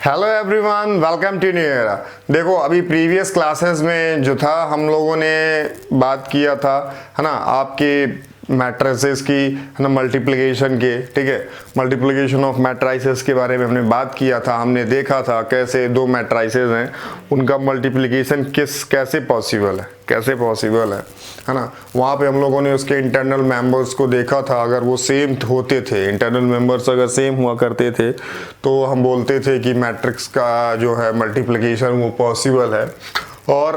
Hello everyone, welcome to new era. देखो, अभी previous classes में जो था हम लोगों ने बात किया था, है ना, आपके मैट्रिसेस की, है ना, मल्टीप्लिकेशन के, ठीक है, मल्टीप्लिकेशन ऑफ मैट्राइसेस के बारे में हमने बात किया था। हमने देखा था कैसे दो मैट्राइसेस हैं, उनका मल्टीप्लिकेशन कैसे पॉसिबल है ना। वहाँ पे हम लोगों ने उसके इंटरनल मेंबर्स को देखा था। अगर वो सेम होते थे, इंटरनल मेंबर्स अगर सेम हुआ करते थे, तो हम बोलते थे कि मैट्रिक्स का जो है मल्टीप्लिकेशन वो पॉसिबल है। और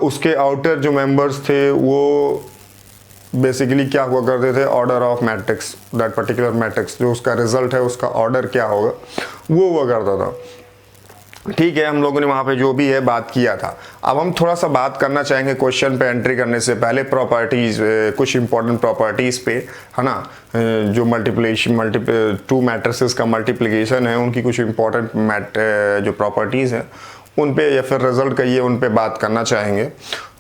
उसके आउटर जो मेंबर्स थे वो बेसिकली क्या हुआ करते थे, order of matrix, that particular matrix जो उसका रिजल्ट है उसका ऑर्डर क्या होगा वो हुआ करता था। ठीक है, हम लोगों ने वहाँ पे जो भी है बात किया था। अब हम थोड़ा सा बात करना चाहेंगे क्वेश्चन पे एंट्री करने से पहले प्रॉपर्टीज, कुछ इंपॉर्टेंट प्रॉपर्टीज पे, है ना। जो टू मैट्रिसेस का मल्टीप्लिकेशन है उनकी कुछ इंपॉर्टेंट जो प्रॉपर्टीज हैं उन पे, या फिर रिजल्ट कहिए, उन पे बात करना चाहेंगे।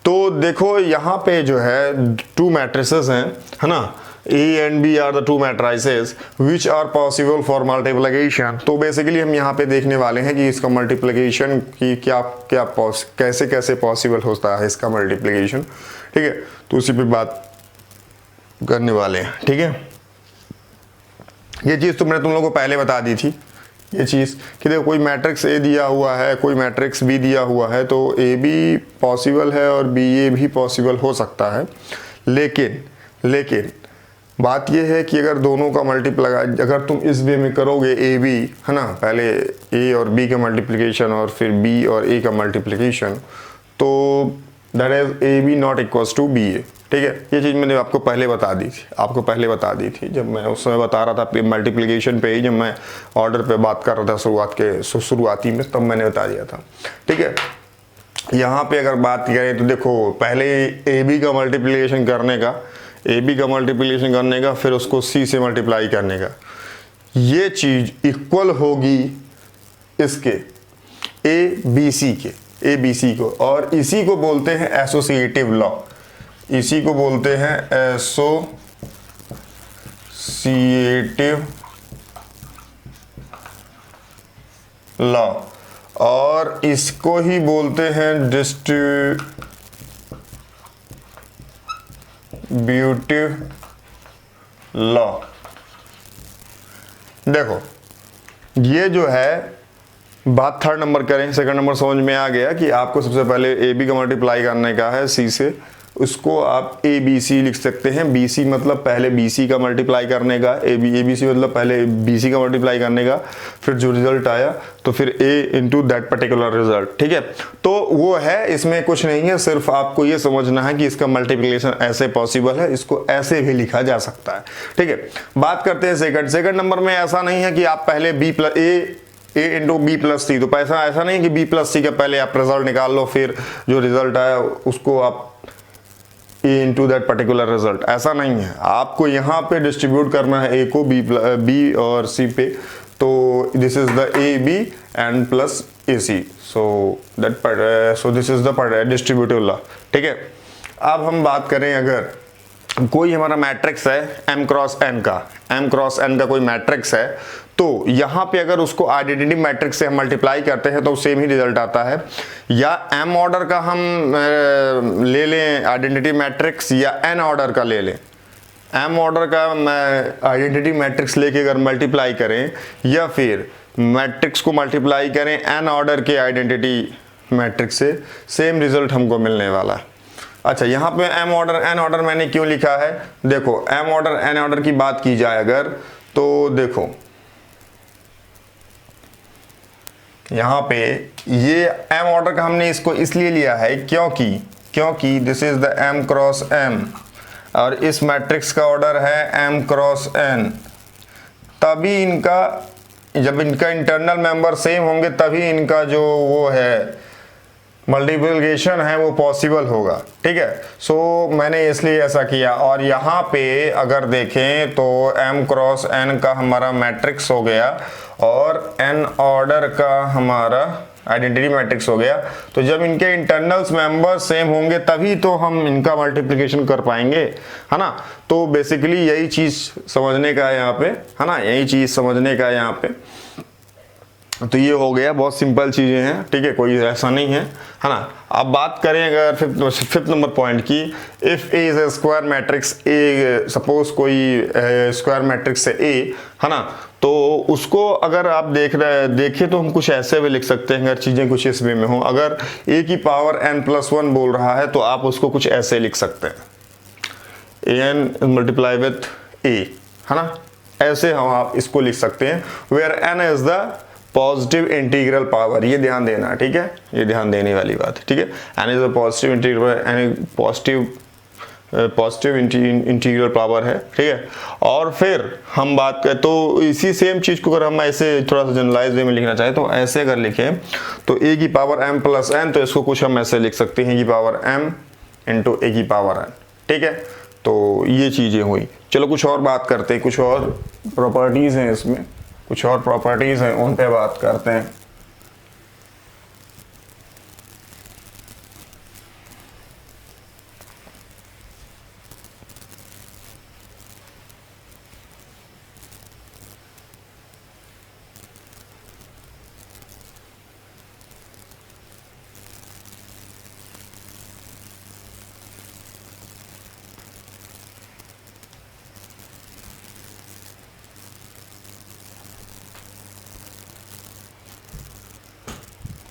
तो देखो, यहाँ पे जो है टू मैट्रिसेस हैं, है ना, A and B are the two matrices which are possible for multiplication। तो बेसिकली हम यहाँ पे देखने वाले हैं कि इसका मल्टीप्लिकेशन की कैसे पॉसिबल होता है इसका मल्टीप्लिकेशन, ठीक है। तो उसी पे बात करने वाले हैं, ठीक है। ये चीज़ तो मैंने तुम लोगों को पहले बता दी थी, ये चीज़ कि देखो कोई मैट्रिक्स A दिया हुआ है, कोई मैट्रिक्स B दिया हुआ है, तो A भी पॉसिबल है और BA भी पॉसिबल हो सकता है। लेकिन बात यह है कि अगर दोनों का मल्टीप्लाई, अगर तुम इस वे में करोगे ए बी, है ना, पहले ए और बी का मल्टीप्लिकेशन और फिर बी और ए का मल्टीप्लिकेशन, तो that is A B not equals to B A, ठीक है। ये चीज़ मैंने आपको पहले बता दी थी जब मैं उस समय बता रहा था मल्टीप्लिकेशन पे ही, जब मैं ऑर्डर पे बात कर रहा था शुरुआती में, तब मैंने बता दिया था, ठीक है। यहाँ पे अगर बात करें तो देखो, पहले ए बी का मल्टीप्लिकेशन करने का फिर उसको सी से मल्टीप्लाई करने का, ये चीज इक्वल होगी इसके ए बी सी को, और इसी को बोलते हैं एसोसिएटिव लॉ, इसी को बोलते हैं एसोसिएटिव लॉ, और इसको ही बोलते हैं डिस्ट्रीब्यूटिव लॉ। देखो, ये जो है बात थर्ड नंबर करें, सेकंड नंबर समझ में आ गया कि आपको सबसे पहले ए बी का मल्टीप्लाई करने का है सी से, उसको आप ए बी सी लिख सकते हैं। बी सी मतलब पहले बी सी का मल्टीप्लाई करने का, ए बी सी मतलब पहले बी सी का मल्टीप्लाई करने का, फिर जो रिजल्ट आया तो फिर ए इंटू दैट पर्टिकुलर रिजल्ट, ठीक है। तो वो है, इसमें कुछ नहीं है, सिर्फ आपको ये समझना है कि इसका मल्टीप्लिकेशन ऐसे पॉसिबल है, इसको ऐसे भी लिखा जा सकता है, ठीक है। बात करते हैं सेकंड नंबर में। ऐसा नहीं है कि आप पहले बी प्लस ए इंटू बी प्लस सी, तो ऐसा नहीं है कि बी प्लस सी का पहले आप रिजल्ट निकाल लो, फिर जो रिजल्ट आया उसको आप ए इंटू दैट पर्टिकुलर रिजल्ट, ऐसा नहीं है। आपको यहाँ पे डिस्ट्रीब्यूट करना है ए को बी और सी पे, तो this is the A B and plus A C, so this is the distributive law, ठीक है। अब हम बात करें, अगर कोई हमारा मैट्रिक्स है m क्रॉस n का कोई मैट्रिक्स है, तो यहाँ पे अगर उसको आइडेंटिटी मैट्रिक्स से हम मल्टीप्लाई करते हैं तो सेम ही रिजल्ट आता है। या m ऑर्डर का हम ले लें आइडेंटिटी मैट्रिक्स, या n ऑर्डर का ले लें। m ऑर्डर का आइडेंटिटी मैट्रिक्स लेके अगर मल्टीप्लाई करें, या फिर मैट्रिक्स को मल्टीप्लाई करें n ऑर्डर के आइडेंटिटी मैट्रिक्स से, सेम रिजल्ट हमको मिलने वाला है। अच्छा, यहाँ पे m ऑर्डर n ऑर्डर मैंने क्यों लिखा है? देखो, m ऑर्डर n ऑर्डर की बात की जाए अगर, तो देखो यहाँ पे ये m ऑर्डर का हमने इसको इसलिए लिया है क्योंकि this is the m cross m, और इस मैट्रिक्स का ऑर्डर है m क्रॉस n। तभी इनका, जब इनका इंटरनल मेंबर सेम होंगे तभी इनका जो वो है मल्टीप्लिकेशन है वो पॉसिबल होगा, ठीक है। सो मैंने इसलिए ऐसा किया। और यहाँ पे अगर देखें तो m क्रॉस n का हमारा मैट्रिक्स हो गया और n ऑर्डर का हमारा आइडेंटिटी मैट्रिक्स हो गया। तो जब इनके इंटरनल्स मेंबर्स सेम होंगे तभी तो हम इनका मल्टीप्लिकेशन कर पाएंगे, है ना। तो बेसिकली यही चीज समझने का है यहाँ पे, है ना, यही चीज समझने का है यहाँ पे। तो ये हो गया, बहुत सिंपल चीज़ें हैं, ठीक है, कोई ऐसा नहीं है ना। अब बात करें अगर फिफ्थ नंबर पॉइंट की, if A is a square matrix A, suppose कोई स्क्वायर मैट्रिक्स है ए, है ना, तो उसको अगर आप देखें तो हम कुछ ऐसे भी लिख सकते हैं, अगर चीज़ें कुछ इस वे में हो। अगर ए की पावर n+1 बोल रहा है तो आप उसको कुछ ऐसे लिख सकते हैं, an मल्टीप्लाई विथ ए, है ना, ऐसे हम आप इसको लिख सकते हैं, where n is the positive integral power. ये ध्यान देना, ठीक है, ये ध्यान देने वाली बात है, ठीक है। n is a positive integral, n positive integral power है, ठीक है। और फिर हम बात करें तो इसी सेम चीज़ को अगर हम ऐसे थोड़ा सा जनरलाइज वे में लिखना चाहें तो ऐसे अगर लिखें तो a की पावर m+n, तो इसको कुछ हम ऐसे लिख सकते हैं, a की पावर m इंटू a की पावर n, ठीक है। तो ये चीज़ें हुई। चलो कुछ और बात करते हैं, कुछ और प्रॉपर्टीज़ हैं इसमें, कुछ और प्रॉपर्टीज़ हैं, उन पे बात करते हैं।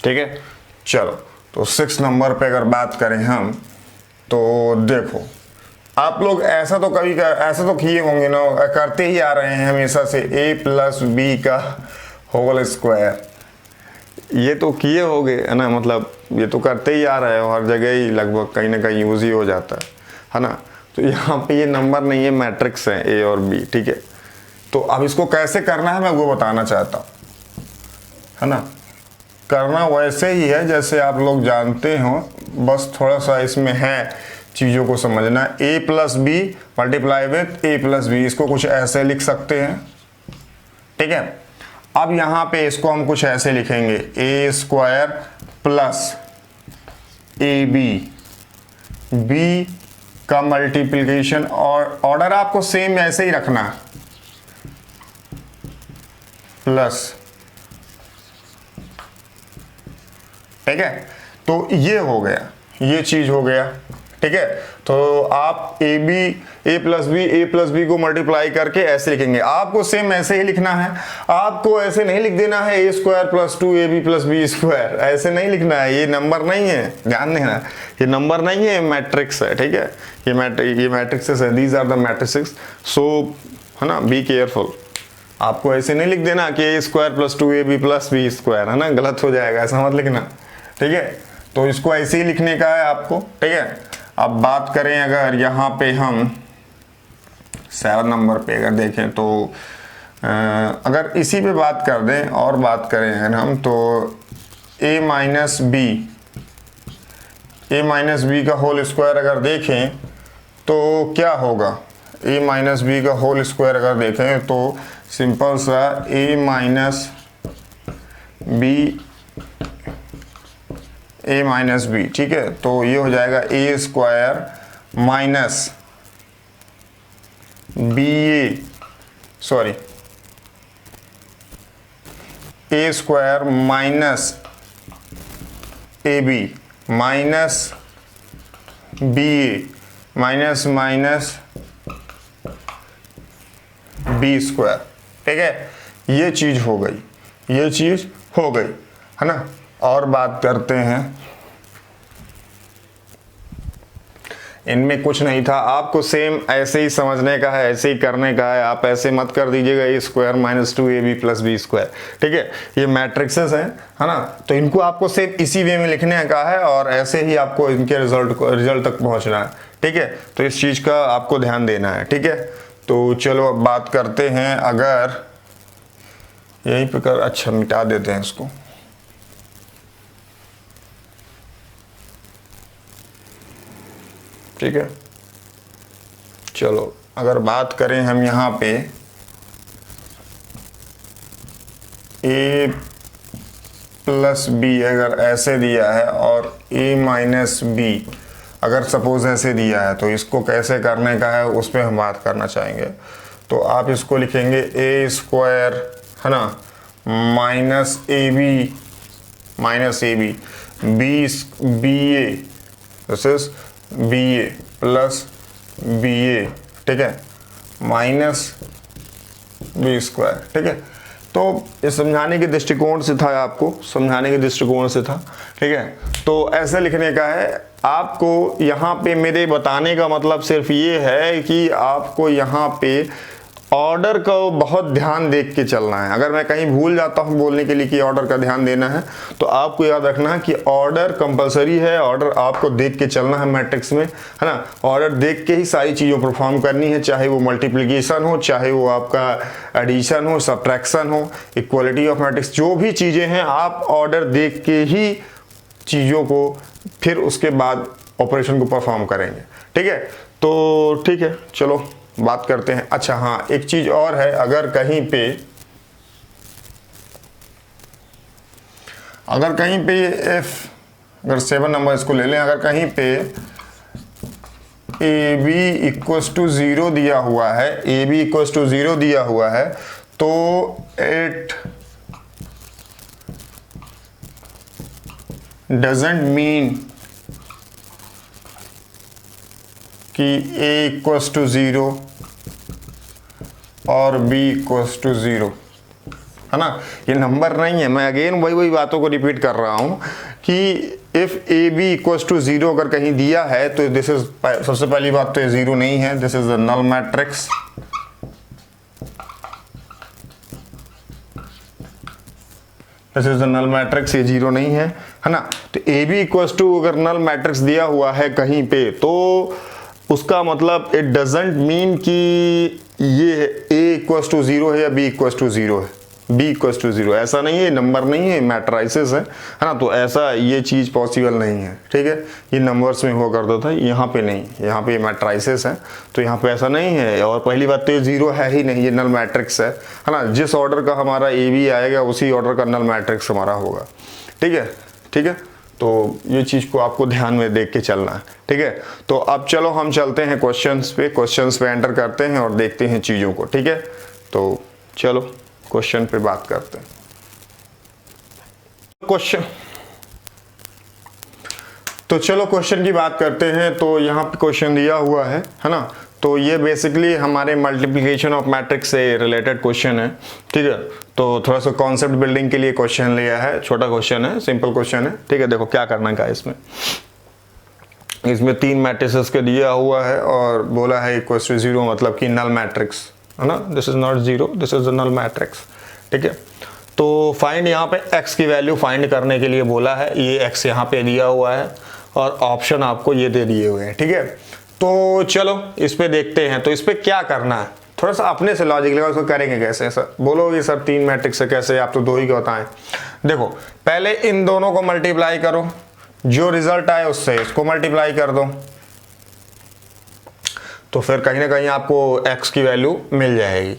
ठीक है, चलो तो 6 नंबर पे अगर बात करें हम, तो देखो आप लोग ऐसा तो ऐसा तो किए होंगे ना, करते ही आ रहे हैं हमेशा से, a+b का होल स्क्वायर, ये तो किए होंगे, है ना, मतलब ये तो करते ही आ रहे हो, हर जगह ही लगभग कहीं ना कहीं यूज ही हो जाता है ना। तो यहाँ पे ये नंबर नहीं है, मैट्रिक्स है a और b, ठीक है। तो अब इसको कैसे करना है मैं वो बताना चाहता हूँ, है ना। करना वैसे ही है जैसे आप लोग जानते हो, बस थोड़ा सा इसमें है चीज़ों को समझना। a+b मल्टीप्लाई विथ a+b, इसको कुछ ऐसे लिख सकते हैं, ठीक है। अब यहाँ पे इसको हम कुछ ऐसे लिखेंगे, a² प्लस ab, b का मल्टीप्लिकेशन, और ऑर्डर आपको सेम ऐसे ही रखना है, प्लस, ठीक है। तो ये हो गया, ये चीज हो गया, ठीक है। तो आप a+b को मल्टीप्लाई करके ऐसे लिखेंगे, आपको सेम ऐसे ही लिखना है, आपको ऐसे नहीं लिख देना है a² + 2ab+b², ऐसे नहीं लिखना है, ये नंबर नहीं है, ध्यान देना, ये नंबर नहीं है, मैट्रिक्स है, ठीक है। ये मैट्रिक्सेस है, दीज आर द मैट्रिसेस, सो है ना, बी केयरफुल। आपको ऐसे नहीं लिख देना कि a² + 2ab+b², है ना, गलत हो जाएगा, ऐसा मत लिखना, ठीक है। तो इसको ऐसे ही लिखने का है आपको, ठीक है। अब बात करें अगर यहाँ पे हम 7 नंबर पे अगर देखें तो अगर इसी पे बात कर दें और बात करें अगर हम, तो a b का होल स्क्वायर अगर देखें तो क्या होगा, a b का होल स्क्वायर अगर देखें तो सिंपल सा a b, ठीक है। तो ये हो जाएगा a² minus a² minus ab minus ba minus b², ठीक है। ये चीज हो गई, ये चीज हो गई, है ना। और बात करते हैं, इनमें कुछ नहीं था, आपको सेम ऐसे ही समझने का है, ऐसे ही करने का है, आप ऐसे मत कर दीजिएगा a² - 2ab+b², ठीक है। ये मैट्रिक्सेस हैं, है ना, तो इनको आपको सेम इसी वे में लिखने का है और ऐसे ही आपको इनके रिजल्ट तक पहुंचना है, ठीक है। तो इस चीज का आपको ध्यान देना है, ठीक है। तो चलो अब बात करते हैं, अगर यहीं पे कर, अच्छा मिटा देते हैं इसको, ठीक है। चलो अगर बात करें हम यहाँ पे a+b अगर ऐसे दिया है और a-b अगर सपोज ऐसे दिया है, तो इसको कैसे करने का है उस पर हम बात करना चाहेंगे। तो आप इसको लिखेंगे a², है ना, minus A B B A this is B A plus B A, ठीक है, माइनस बी स्क्वायर, ठीक है। तो ये समझाने के दृष्टिकोण से था, आपको समझाने के दृष्टिकोण से था, ठीक है। तो ऐसे लिखने का है आपको। यहाँ पे मेरे बताने का मतलब सिर्फ ये है कि आपको यहाँ पे ऑर्डर को बहुत ध्यान देख के चलना है। अगर मैं कहीं भूल जाता हूँ बोलने के लिए कि ऑर्डर का ध्यान देना है, तो आपको याद रखना है कि ऑर्डर कंपलसरी है, ऑर्डर आपको देख के चलना है मैट्रिक्स में, है ना। ऑर्डर देख के ही सारी चीज़ों परफॉर्म करनी है, चाहे वो मल्टीप्लिकेशन हो, चाहे वो आपका एडिशन हो, सब्ट्रैक्शन हो, इक्वलिटी ऑफ मैट्रिक्स, जो भी चीज़ें हैं आप ऑर्डर देख के ही चीज़ों को फिर उसके बाद ऑपरेशन को परफॉर्म करेंगे, ठीक है। तो ठीक है, चलो बात करते हैं। अच्छा हाँ, एक चीज और है, अगर कहीं पे अगर 7 नंबर इसको ले लें, अगर कहीं पे ए बी इक्वल्स टू 0 दिया हुआ है, ए बी इक्वल्स टू 0 दिया हुआ है, तो इट डजंट मीन कि a इक्वल्स टू 0 और b इक्वल्स टू 0, है ना। ये नंबर नहीं है, मैं अगेन वही बातों को रिपीट कर रहा हूं कि if A B equals to 0 अगर कहीं दिया है तो दिस इज, सबसे पहली बात तो ये 0 नहीं है, this is the null matrix. This is the null matrix, ये 0 नहीं है ना। तो ए बी इक्वल्स टू अगर नल मैट्रिक्स दिया हुआ है कहीं पे, तो उसका मतलब इट डजंट मीन कि ये a इक्वल्स टू 0 है या b इक्वल्स टू 0 है, b इक्वल्स टू 0, ऐसा नहीं है, नंबर नहीं है, मैट्राइसिस है ना। तो ऐसा ये चीज़ पॉसिबल नहीं है, ठीक है। ये नंबर्स में हुआ करता था, यहाँ पे नहीं, यहाँ पे मैट्राइसिस है, तो यहाँ पे ऐसा नहीं है। और पहली बात तो ये 0 है ही नहीं, ये नल मैट्रिक्स है ना। जिस ऑर्डर का हमारा ए बी आएगा उसी ऑर्डर का नल मैट्रिक्स हमारा होगा, ठीक है, ठीक है। तो ये चीज़ को आपको ध्यान में देख के चलना है, ठीक है। तो अब चलो हम चलते हैं क्वेश्चंस पे एंटर करते हैं और देखते हैं चीज़ों को, ठीक है। तो चलो क्वेश्चन पे बात करते हैं। तो चलो क्वेश्चन की बात करते हैं। तो यहाँ पे क्वेश्चन दिया हुआ है ना। तो ये बेसिकली हमारे मल्टीप्लिकेशन ऑफ मैट्रिक्स से रिलेटेड क्वेश्चन है, ठीक है। तो थोड़ा सा कॉन्सेप्ट बिल्डिंग के लिए क्वेश्चन लिया है, छोटा क्वेश्चन है, सिंपल क्वेश्चन है, ठीक है। देखो क्या करना का इसमें 3 मैट्रिसेस के दिया हुआ है और बोला है इक्वल टू 0, मतलब कि नल मैट्रिक्स, है ना। This is not 0, this is the null matrix, ठीक है। तो फाइंड यहाँ पे x की वैल्यू फाइंड करने के लिए बोला है, ये x यहाँ पे दिया हुआ है और ऑप्शन आपको ये दे दिए हुए हैं, ठीक है। तो चलो इस पे देखते हैं। तो इस पे क्या करना है, थोड़ा सा अपने से लॉजिक लगा, उसको करेंगे कैसे सर, बोलोगे सर 3 मैट्रिक्स है कैसे, आप तो 2 ही बताएं। देखो पहले इन दोनों को मल्टीप्लाई करो, जो रिजल्ट आए उससे इसको मल्टीप्लाई कर दो, तो फिर कहीं ना कहीं आपको x की वैल्यू मिल जाएगी।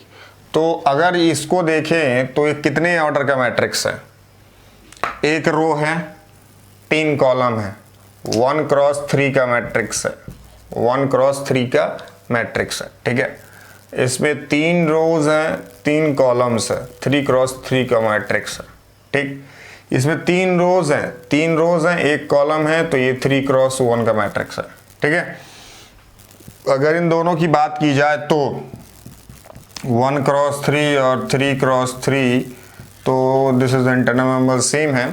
तो अगर इसको देखें तो ये कितने ऑर्डर का मैट्रिक्स है, एक रो है, 3 कॉलम है, 1 क्रॉस 3 का मैट्रिक्स है, 1 क्रॉस 3 का मैट्रिक्स है, ठीक है। इसमें 3 रोज हैं, 3 कॉलम्स है, 3 क्रॉस 3 का मैट्रिक्स है, ठीक। इसमें 3 रोज हैं, 3 रोज हैं, 1 कॉलम है, तो ये 3 क्रॉस 1 का मैट्रिक्स है, ठीक है। अगर इन दोनों की बात की जाए तो 1 क्रॉस 3 और 3 क्रॉस 3, तो this is internal number same है,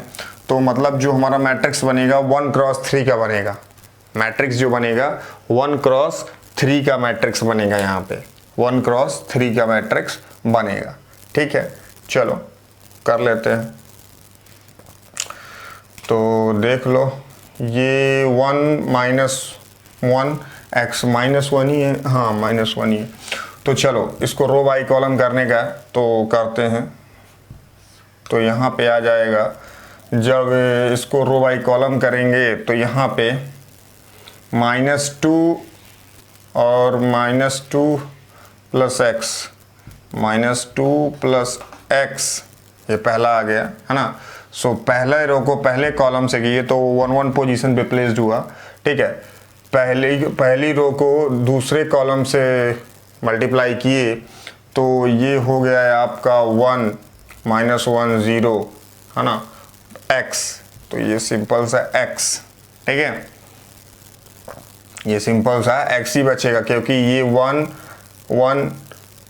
तो मतलब जो हमारा मैट्रिक्स बनेगा 1 क्रॉस 3 का बनेगा, मैट्रिक्स जो बनेगा 1 क्रॉस 3 का मैट्रिक्स बनेगा, यहाँ पे 1 क्रॉस 3 का मैट्रिक्स बनेगा, ठीक है। चलो कर लेते हैं। तो देख लो ये 1 माइनस 1 x माइनस 1 ही है, हाँ माइनस 1 ही है। तो चलो इसको रो बाई कॉलम करने का तो करते हैं। तो यहाँ पे आ जाएगा, जब इसको रो बाई कॉलम करेंगे तो यहाँ पे -2 और -2 प्लस x, -2 प्लस x, ये पहला आ गया, है ना। सो पहले रो को पहले कॉलम से किए तो 1 पोजीशन पे प्लेस्ड हुआ, ठीक है। पहली रो को दूसरे कॉलम से मल्टीप्लाई किए तो ये हो गया है आपका 1, -1 0 है ना, x, तो ये सिंपल सा x, ठीक है, ये सिंपल सा x ही बचेगा क्योंकि ये 1 1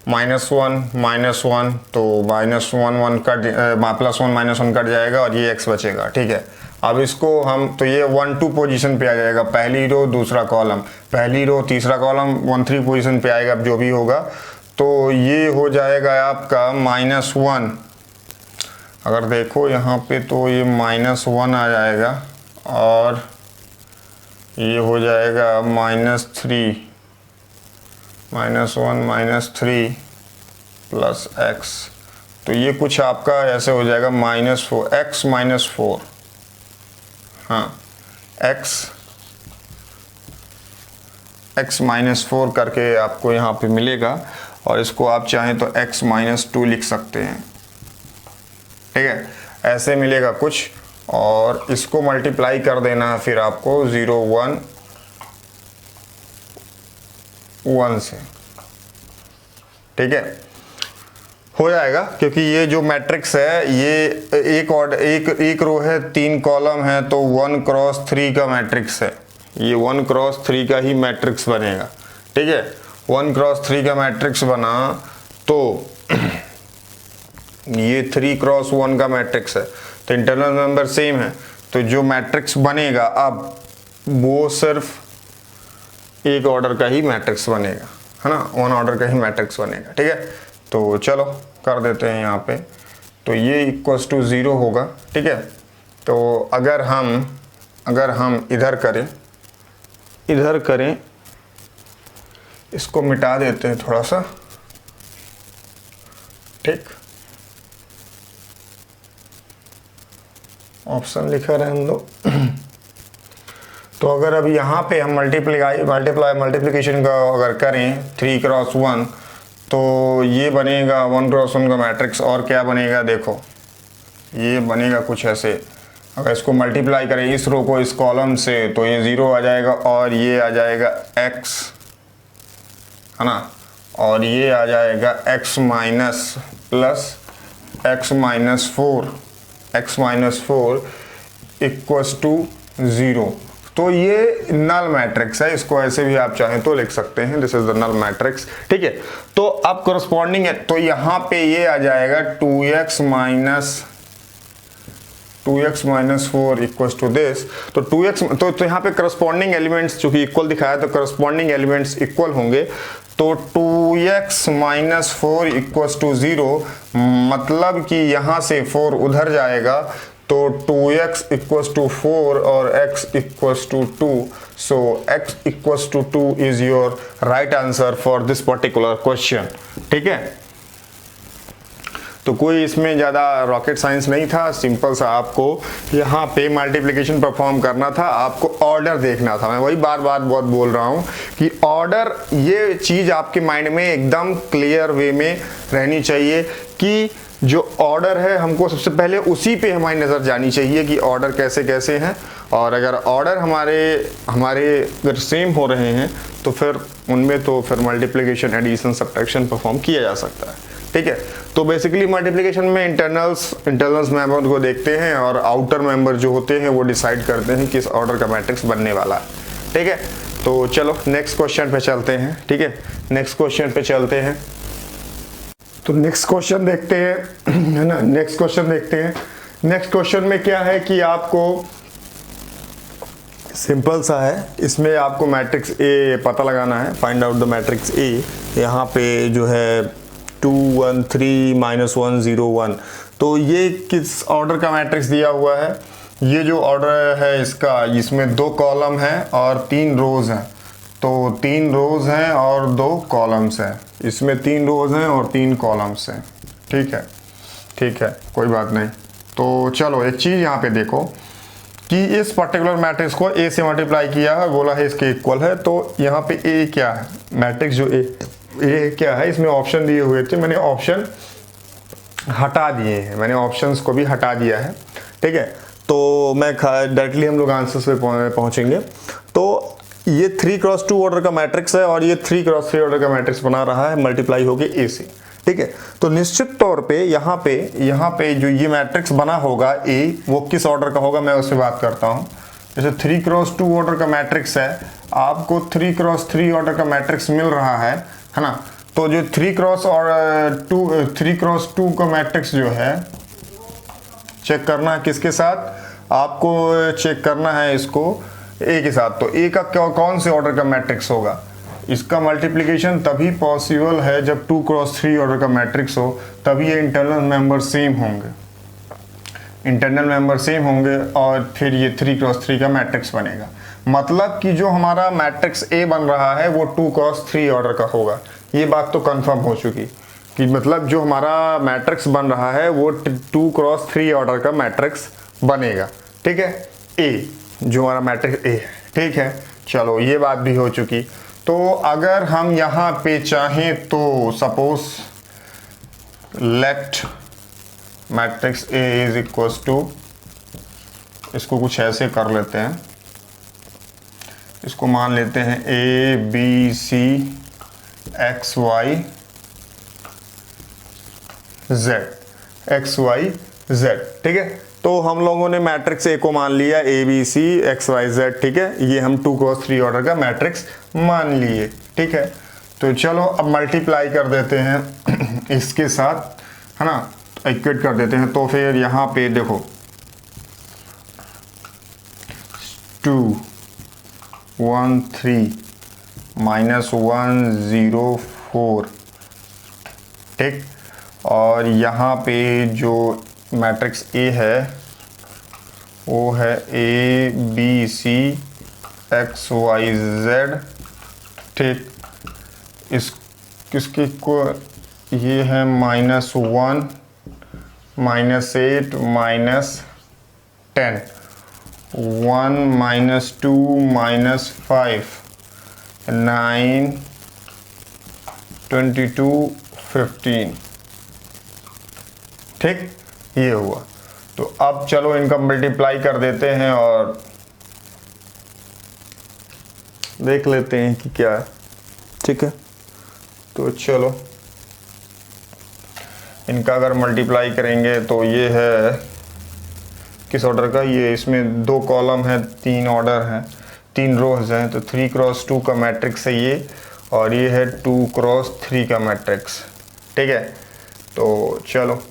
-1 तो -1 1 कट +1 -1 कट जाएगा और ये x बचेगा, ठीक है। अब इसको हम तो ये 1 2 पोजीशन पे आ जाएगा, पहली रो दूसरा कॉलम, पहली रो तीसरा कॉलम 1 3 पोजीशन पे आएगा, जो भी होगा। तो ये हो जाएगा आपका -1, अगर देखो यहाँ पे तो ये -1 आ जाएगा और ये हो जाएगा -3 -1 -3 + x, तो ये कुछ आपका ऐसे हो जाएगा -4 x -4, हाँ x -4 करके आपको यहाँ पे मिलेगा और इसको आप चाहें तो x -2 लिख सकते हैं, ठीक है, ऐसे मिलेगा कुछ। और इसको मल्टीप्लाई कर देना है फिर आपको 0 1 1 से, ठीक है, हो जाएगा। क्योंकि ये जो मैट्रिक्स है ये एक रो है 3 कॉलम है, तो 1 क्रॉस 3 का मैट्रिक्स है, ये 1 क्रॉस 3 का ही मैट्रिक्स बनेगा, ठीक है। 1 क्रॉस 3 का मैट्रिक्स बना तो ये 3 क्रॉस 1 का मैट्रिक्स है, तो इंटरनल मेंबर सेम है, तो जो मैट्रिक्स बनेगा अब वो सिर्फ एक ऑर्डर का ही मैट्रिक्स बनेगा, है ना, 1 ऑर्डर का ही मैट्रिक्स बनेगा, ठीक है। तो चलो कर देते हैं यहाँ पे, तो ये = 0 होगा, ठीक है। तो अगर हम इधर करें इसको मिटा देते हैं थोड़ा सा, ठीक, ऑप्शन लिखा रहने दो। तो अगर अब यहाँ पे हम मल्टीप्लिकेशन का अगर करें 3 क्रॉस 1, तो ये बनेगा 1 क्रॉस 1 का मैट्रिक्स, और क्या बनेगा देखो, ये बनेगा कुछ ऐसे। अगर इसको मल्टीप्लाई करें इस रो को इस कॉलम से, तो ये 0 आ जाएगा और ये आ जाएगा x, है ना, और ये आ जाएगा x minus plus x minus 4 equals to 0। तो ये नल मैट्रिक्स है, इसको ऐसे भी आप चाहें तो लिख सकते हैं, this is the null matrix, ठीक है। तो अब करस्पॉन्डिंग है, तो यहाँ पे ये आ जाएगा 2x minus 4 equals to this. तो 2x तो यहाँ पे करस्पॉन्डिंग एलिमेंट्स चूंकि इक्वल दिखाया, तो करस्पॉन्डिंग एलिमेंट्स इक्वल होंगे, तो 2x माइनस 4 इक्वल्स टू 0, मतलब कि यहाँ से 4 उधर जाएगा, तो 2x इक्वल्स टू 4 और x equals to 2, so x equals to 2 is your right answer for this particular question, ठीक है। तो कोई इसमें ज़्यादा रॉकेट साइंस नहीं था, सिंपल सा आपको यहाँ पे मल्टीप्लिकेशन परफॉर्म करना था, आपको ऑर्डर देखना था। मैं वही बार बार बहुत बोल रहा हूँ कि ऑर्डर, ये चीज़ आपके माइंड में एकदम क्लियर वे में रहनी चाहिए कि जो ऑर्डर है हमको सबसे पहले उसी पे हमारी नज़र जानी चाहिए कि ऑर्डर कैसे कैसे हैं, और अगर ऑर्डर हमारे अगर सेम हो रहे हैं तो फिर उनमें तो फिर मल्टीप्लिकेशन, एडिशन, सब्ट्रैक्शन परफॉर्म किया जा सकता है, ठीक है। तो बेसिकली मल्टीप्लिकेशन में इंटरनल्स मेंबर को देखते हैं और आउटर मेंबर जो होते हैं वो डिसाइड करते हैं किस ऑर्डर का मैट्रिक्स बनने वाला है, ठीक है। तो चलो नेक्स्ट क्वेश्चन पे चलते हैं, ठीक है, नेक्स्ट क्वेश्चन पे चलते हैं। तो नेक्स्ट क्वेश्चन देखते हैं, है ना, नेक्स्ट क्वेश्चन देखते हैं। नेक्स्ट क्वेश्चन में क्या है कि आपको सिंपल सा है, इसमें आपको मैट्रिक्स ए पता लगाना है, find out the matrix A. यहाँ पे जो है 2 1 3 -1 0 1, तो ये किस ऑर्डर का मैट्रिक्स दिया हुआ है? ये जो ऑर्डर है इसका, इसमें 2 कॉलम है और 3 रोज हैं, तो 3 रोज हैं और 2 कॉलम्स हैं, इसमें 3 रोज हैं और 3 कॉलम्स हैं, ठीक है, ठीक है, कोई बात नहीं। तो चलो एक चीज़ यहाँ पे देखो कि इस पर्टिकुलर मैट्रिक्स को ए से मल्टीप्लाई किया है, बोला है इसके इक्वल है, तो यहाँ पे ए क्या है, मैट्रिक्स जो ए क्या है, इसमें ऑप्शन दिए हुए थे, मैंने ऑप्शन हटा दिए हैं, मैंने ऑप्शंस को भी हटा दिया है, ठीक है। तो मैं डायरेक्टली हम लोग आंसर्स पे पहुँचेंगे। तो ये 3 क्रॉस 2 ऑर्डर का मैट्रिक्स है और ये 3 क्रॉस 3 ऑर्डर का मैट्रिक्स बना रहा है मल्टीप्लाई होके ए से, ठीक है। तो निश्चित तौर पे यहाँ पे जो ये मैट्रिक्स बना होगा ए, वो किस ऑर्डर का होगा मैं उससे बात करता हूँ। जैसे 3x2 ऑर्डर का मैट्रिक्स है, आपको 3x3 ऑर्डर का मैट्रिक्स मिल रहा है ना। तो जो 3x2 का मैट्रिक्स जो है चेक करना है किसके साथ, आपको चेक करना है इसको ए के साथ। तो ए का कौन से ऑर्डर का मैट्रिक्स होगा, इसका मल्टीप्लिकेशन तभी पॉसिबल है जब 2x3 ऑर्डर का मैट्रिक्स हो, तभी ये इंटरनल मेंबर सेम होंगे, और फिर ये 3x3 का मैट्रिक्स बनेगा। मतलब कि जो हमारा मैट्रिक्स ए बन रहा है वो 2x3 ऑर्डर का होगा। ये बात तो कंफर्म हो चुकी कि मतलब जो हमारा मैट्रिक्स बन रहा है वो 2x3 ऑर्डर का मैट्रिक्स बनेगा, ठीक है। ए जो हमारा मैट्रिक्स ए है, ठीक है। चलो ये बात भी हो चुकी। तो अगर हम यहाँ पे चाहें तो suppose let matrix A is equal to, इसको कुछ ऐसे कर लेते हैं, इसको मान लेते हैं A B C X Y Z, ठीक है। तो हम लोगों ने मैट्रिक्स ए को मान लिया A B C X Y Z, ठीक है। ये हम 2x3 ऑर्डर का मैट्रिक्स मान लिए, ठीक है। तो चलो अब मल्टीप्लाई कर देते हैं इसके साथ, है ना, इक्वेट कर देते हैं। तो फिर यहाँ पे देखो 2 1 3 -1 0 4, ठीक। और यहाँ पे जो मैट्रिक्स ए है वो है A B C X Y Z, ठीक। इसकी को ये है -1 -8 -10 1 -2 -5 9 22 15, ठीक। ये हुआ। तो अब चलो इनका मल्टीप्लाई कर देते हैं और देख लेते हैं कि क्या है, ठीक है। तो चलो इनका अगर मल्टीप्लाई करेंगे तो ये है किस ऑर्डर का, ये इसमें 2 कॉलम है, 3 ऑर्डर हैं, 3 रोज हैं। तो 3x2 का मैट्रिक्स है ये, और ये है 2x3 का मैट्रिक्स, ठीक है। तो चलो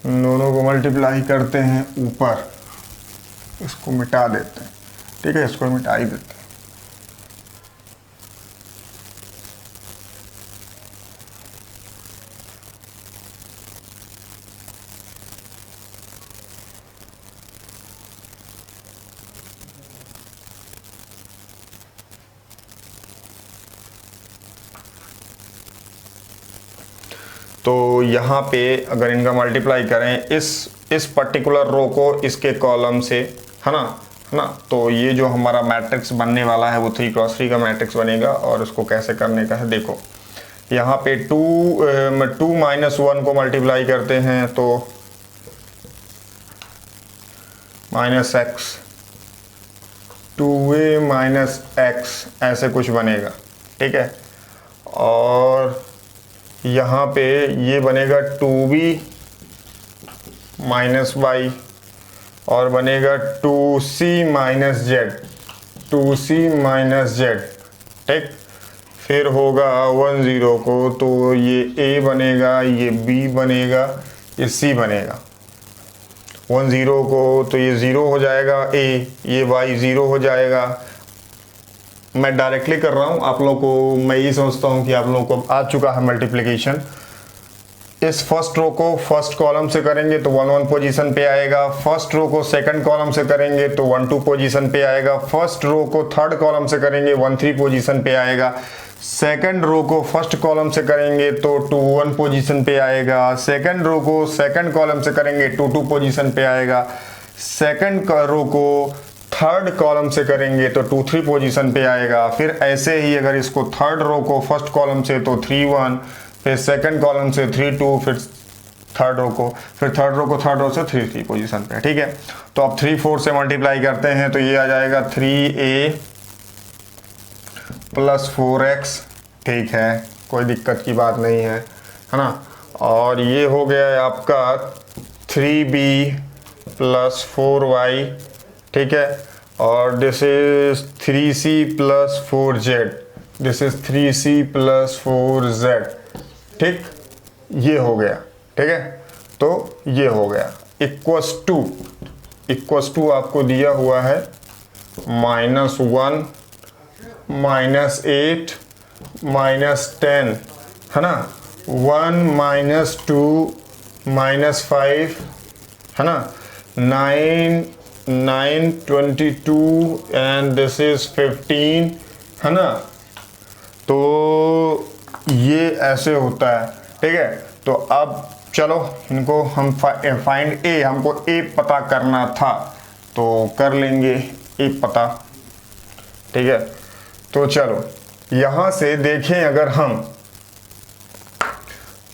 इन दोनों को मल्टीप्लाई करते हैं ऊपर, इसको मिटा देते हैं, ठीक है। इसको मिटा ही देते हैं। तो यहाँ पे अगर इनका मल्टीप्लाई करें इस पर्टिकुलर रो को इसके कॉलम से, है ना, तो ये जो हमारा मैट्रिक्स बनने वाला है वो 3x3 का मैट्रिक्स बनेगा। और उसको कैसे करने का है देखो, यहाँ पे 2 -1 को मल्टीप्लाई करते हैं तो -x 2a -x ऐसे कुछ बनेगा, ठीक है। और यहाँ पे ये बनेगा 2b -y और बनेगा 2c z, ठीक। फिर होगा 1 0 को, तो ये a बनेगा, ये b बनेगा, ये c बनेगा। 1 0 को तो ये 0 हो जाएगा a, ये y 0 हो जाएगा। मैं डायरेक्टली कर रहा हूँ आप लोग को, मैं ये समझता हूँ कि आप लोगों को आ चुका है मल्टीप्लिकेशन। इस फर्स्ट रो को फर्स्ट कॉलम से करेंगे तो 1 1 पोजीशन पे आएगा, फर्स्ट रो को सेकंड कॉलम से करेंगे तो 1 2 पोजीशन पे आएगा, फर्स्ट रो को थर्ड कॉलम से करेंगे 1 3 पोजीशन पे आएगा, सेकंड रो को फर्स्ट कॉलम से करेंगे तो 2 1 पोजीशन पे आएगा, सेकंड रो को सेकंड कॉलम से करेंगे 2 2 पोजीशन पे आएगा, सेकंड रो को थर्ड कॉलम से करेंगे तो 2 3 पोजीशन पे आएगा। फिर ऐसे ही अगर इसको थर्ड रो को फर्स्ट कॉलम से तो 3 1, फिर सेकंड कॉलम से 3 2, फिर थर्ड रो को थर्ड रो से 3 3 पोजीशन पे, ठीक है। तो अब 3 4 से मल्टीप्लाई करते हैं तो ये आ जाएगा 3a + 4x, ठीक है। कोई दिक्कत की बात नहीं है ना। और ये हो गया है आपका 3b प्लस 4y, ठीक है। और this is 3c plus 4z, this is 3c plus 4z, ठीक। ये हो गया, ठीक है। तो ये हो गया इक्वस टू आपको दिया हुआ है -1 -8 -10, है ना। 1 -2 -5, है ना। 9 22 एंड दिस इज 15, है ना। तो ये ऐसे होता है, ठीक है। तो अब चलो इनको हम फाइंड ए, हमको ए पता करना था तो कर लेंगे ए पता, ठीक है। तो चलो यहां से देखें, अगर हम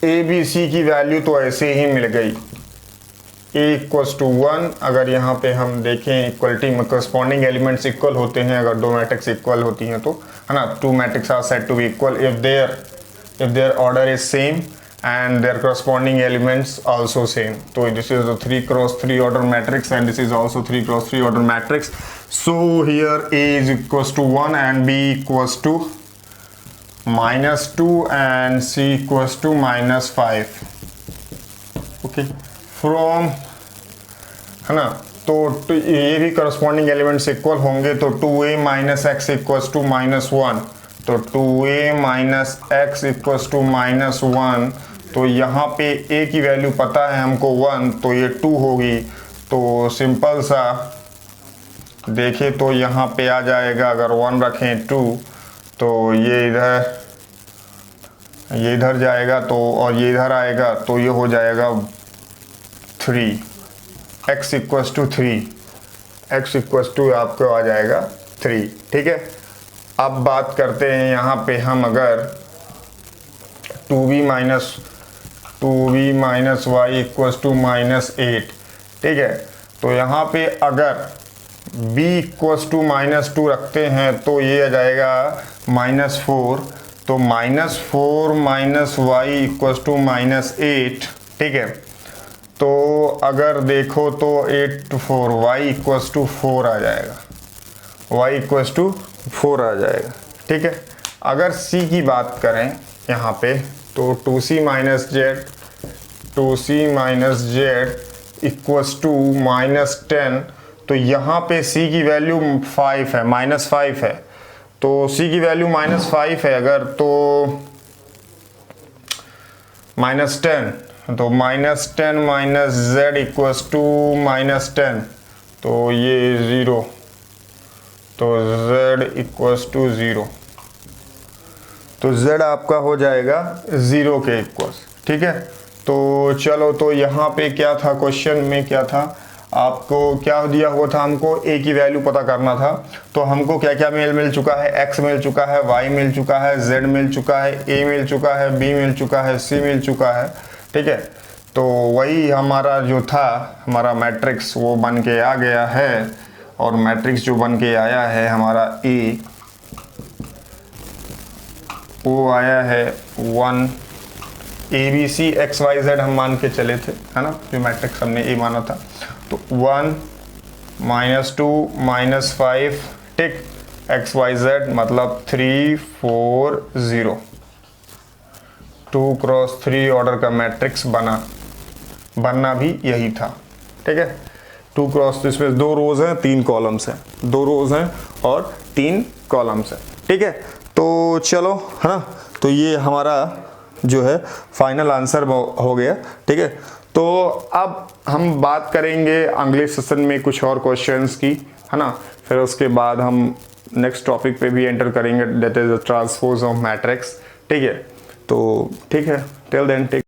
ए बी सी की वैल्यू तो ऐसे ही मिल गई, ए इक्वल्स टू 1। अगर यहाँ पे हम देखें इक्वलिटी में करस्पॉन्डिंग एलिमेंट्स इक्वल होते हैं, अगर दो मैट्रिक्स इक्वल होती हैं तो, है ना। Two matrix are said to be equal if their order is same and their corresponding elements also same. So this is a 3x3 order matrix and this is also 3x3 order matrix. So here A is equals to 1 and B equals to -2 and C equals to -5. Okay, from, है ना। तो ये भी corresponding elements equal होंगे, तो 2A minus x equals to -1, तो 2A minus x equals to -1। तो यहाँ पे a की वैल्यू पता है हमको 1, तो ये 2 होगी। तो सिंपल सा देखें तो यहाँ पे आ जाएगा, अगर 1 रखें 2, तो ये इधर जाएगा, तो और ये इधर आएगा, तो ये हो जाएगा 3, x equals to 3, x equals to आपको आ जाएगा 3, ठीक है। अब बात करते हैं यहाँ पे हम, अगर 2b minus y equals to -8, ठीक है। तो यहाँ पे अगर b इक्वल्स टू -2 रखते हैं तो ये आ जाएगा -4, तो -4 माइनस y इक्वल्स टू -8, ठीक है। तो अगर देखो तो 8 to 4 y इक्वल्स टू 4 आ जाएगा, y इक्वल्स टू 4 आ जाएगा, ठीक है। अगर c की बात करें यहाँ पे, तो 2c minus z equals to -10, तो यहाँ पे c की वैल्यू 5 है, -5 है। तो c की वैल्यू -5 है अगर, तो -10, तो -10 माइनस z इक्वल्स टू -10, तो ये 0, तो z इक्वल्स टू 0, तो z आपका हो जाएगा 0 के इक्वल्स, ठीक है। तो चलो, तो यहाँ पे क्या था, क्वेश्चन में क्या था, आपको क्या दिया हुआ था, हमको a की वैल्यू पता करना था। तो हमको क्या क्या मिल चुका है, x मिल चुका है, y मिल चुका है, z मिल चुका है, a मिल चुका है, b मिल चुका है, c मिल चुका है, ठीक है। तो वही हमारा जो था, हमारा मैट्रिक्स वो बन के आ गया है। और मैट्रिक्स जो बन के आया है हमारा a, वो आया है 1 ABC XYZ हम मान के चले थे, है ना, जो मैट्रिक्स हमने A माना था। तो 1 -2 -5, ठीक, XYZ मतलब 3 4 0, 2x3 ऑर्डर का मैट्रिक्स बनना भी यही था, ठीक है। 2x, इसमें 2 रोज हैं 3 कॉलम्स हैं, 2 रोज हैं और 3 कॉलम्स हैं, ठीक है। तो चलो, है ना, तो ये हमारा जो है फाइनल आंसर हो गया, ठीक है। तो अब हम बात करेंगे अगले सेशन में कुछ और क्वेश्चंस की, है ना। फिर उसके बाद हम नेक्स्ट टॉपिक पे भी एंटर करेंगे, that is the transpose of matrix, ठीक है। तो ठीक है, टिल देन टेक